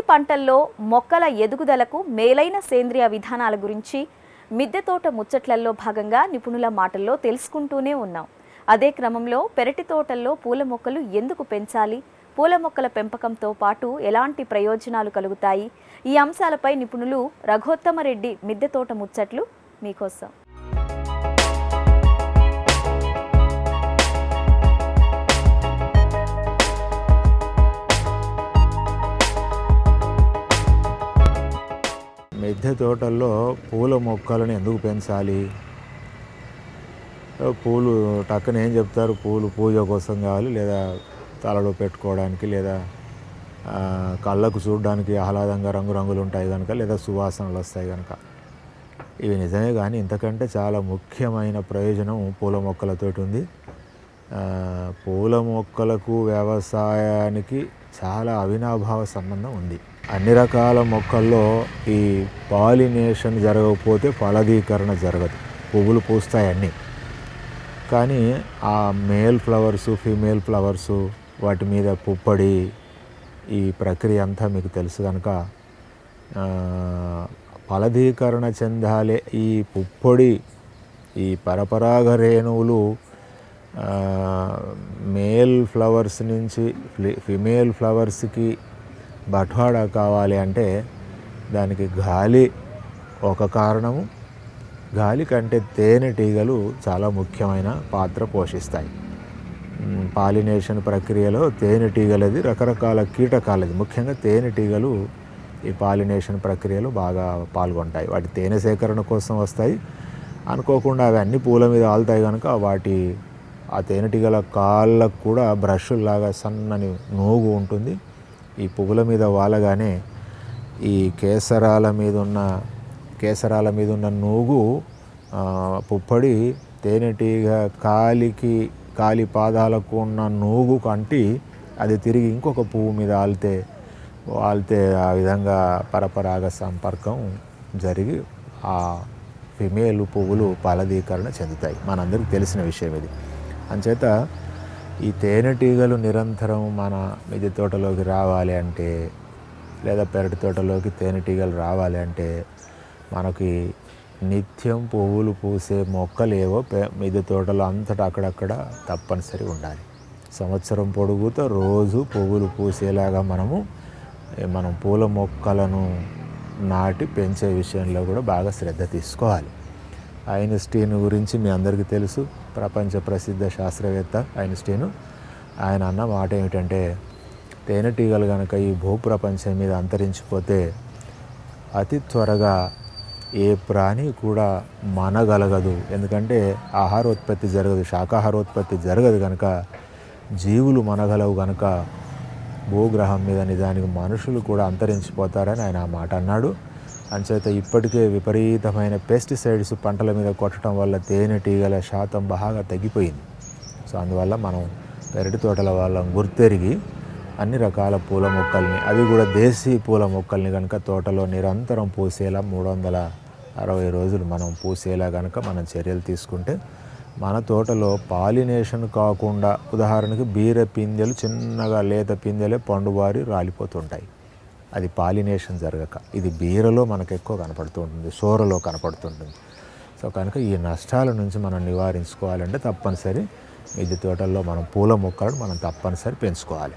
పంటల్లో మొక్కల ఎదుగుదలకు మేలైన సేంద్రియ విధానాల గురించి మిద్దె తోట ముచ్చట్లలో భాగంగా నిపుణుల మాటల్లో తెలుసుకుంటూనే ఉన్నాం. అదే క్రమంలో పెరటి తోటల్లో పూల మొక్కలు ఎందుకు పెంచాలి, పూల మొక్కల పెంపకంతో పాటు ఎలాంటి ప్రయోజనాలు కలుగుతాయి, ఈ అంశాలపై నిపుణులు రఘోత్తమరెడ్డి మిద్దె తోట ముచ్చట్లు మీకోసం. మిద్దె తోటల్లో పూల మొక్కలను ఎందుకు పెంచాలి? పూలు టక్కన ఏం చెప్తారు, పూలు పూజ కోసం కావాలి, లేదా తలలో పెట్టుకోవడానికి, లేదా కళ్ళకు చూడడానికి ఆహ్లాదంగా రంగురంగులు ఉంటాయి కనుక, లేదా సువాసనలు వస్తాయి కనుక. ఇవి నిజమే, కానీ ఇంతకంటే చాలా ముఖ్యమైన ప్రయోజనం పూల మొక్కలతోటి ఉంది. పూల మొక్కలకు వ్యవసాయానికి చాలా అవినాభావ సంబంధం ఉంది. అన్ని రకాల మొక్కల్లో ఈ పాలినేషన్ జరగకపోతే ఫలదీకరణ జరగదు. పువ్వులు పూస్తాయి అన్నీ, కానీ ఆ మేల్ ఫ్లవర్సు, ఫీమేల్ ఫ్లవర్సు, వాటి మీద పుప్పడి, ఈ ప్రక్రియ అంతా మీకు తెలుసు కనుక ఫలదీకరణ చెందాలే ఈ పుప్పొడి, ఈ పరపరాగ రేణువులు మేల్ ఫ్లవర్స్ నుంచి ఫిమేల్ ఫ్లవర్స్కి బట్వాడా కావాలి అంటే దానికి గాలి ఒక కారణము. గాలి కంటే తేనెటీగలు చాలా ముఖ్యమైన పాత్ర పోషిస్తాయి. పాలినేషన్ ప్రక్రియలో తేనెటీగలది రకరకాల కీటకాలది, ముఖ్యంగా తేనెటీగలు ఈ పాలినేషన్ ప్రక్రియలో బాగా పాల్గొంటాయి. వాటి తేనె సేకరణ కోసం వస్తాయి. అనుకోకుండా అవి అన్ని పూల మీద ఆలుతాయి కనుక ఆ తేనెటీగల కాళ్ళకు కూడా బ్రష్లాగా సన్నని నూగు ఉంటుంది. ఈ పువ్వుల మీద వాలగానే ఈ కేసరాల మీద ఉన్న నూగు పుప్పడి తేనెటీగ కాలి పాదాలకు ఉన్న నూగు కంటి అది తిరిగి ఇంకొక పువ్వు మీద వాలితే ఆ విధంగా పరపరాగ సంపర్కం జరిగి ఆ ఫిమేల్ పువ్వులు ఫలదీకరణ చెందుతాయి. మనందరికీ తెలిసిన విషయం ఇది. అంచేత ఈ తేనెటీగలు నిరంతరం మన మిద్దె తోటలోకి రావాలి అంటే, లేదా పెరటి తోటలోకి తేనెటీగలు రావాలి అంటే, మనకి నిత్యం పువ్వులు పూసే మొక్కలేవో మిద్దె తోటలో అంతటా అక్కడక్కడ తప్పనిసరి ఉండాలి. సంవత్సరం పొడుగుతో రోజు పువ్వులు పూసేలాగా మనం పూల మొక్కలను నాటి పెంచే విషయంలో కూడా బాగా శ్రద్ధ తీసుకోవాలి. ఐన్స్టీన్ గురించి మీ అందరికీ తెలుసు, ప్రపంచ ప్రసిద్ధ శాస్త్రవేత్త ఐన్స్టీన్. ఆయన అన్న మాట ఏమిటంటే, తేనెటీగలు కనుక ఈ భూప్రపంచం మీద అంతరించిపోతే అతి త్వరగా ఏ ప్రాణి కూడా మనగలగదు. ఎందుకంటే ఆహారోత్పత్తి జరగదు, శాకాహారోత్పత్తి జరగదు కనుక, జీవులు మనగలవు కనుక భూగ్రహం మీద నిజానికి మనుషులు కూడా అంతరించిపోతారని ఆయన ఆ మాట అన్నాడు. అంచేత ఇప్పటికే విపరీతమైన పెస్టిసైడ్స్ పంటల మీద కొట్టడం వల్ల తేనెటీగల శాతం బాగా తగ్గిపోయింది. సో అందువల్ల మనం పెరటి తోటల వాళ్ళం గుర్తెరిగి అన్ని రకాల పూల మొక్కల్ని, అవి కూడా దేశీ పూల మొక్కల్ని కనుక తోటలో నిరంతరం పూసేలా 360 రోజులు మనం పూసేలా కనుక మనం చర్యలు తీసుకుంటే మన తోటలో పాలినేషన్ కాకుండా, ఉదాహరణకి బీర పిందెలు చిన్నగా లేత పిందెలే పండుబారి రాలిపోతుంటాయి. అది పాలినేషన్ జరగక. ఇది బీరలో మనకు ఎక్కువ కనపడుతూ ఉంటుంది, సోరలో కనపడుతుంటుంది. సో కనుక ఈ నష్టాల నుంచి మనం నివారించుకోవాలంటే తప్పనిసరి మిద్దె తోటల్లో మనం పూల మొక్కలను మనం తప్పనిసరి పెంచుకోవాలి.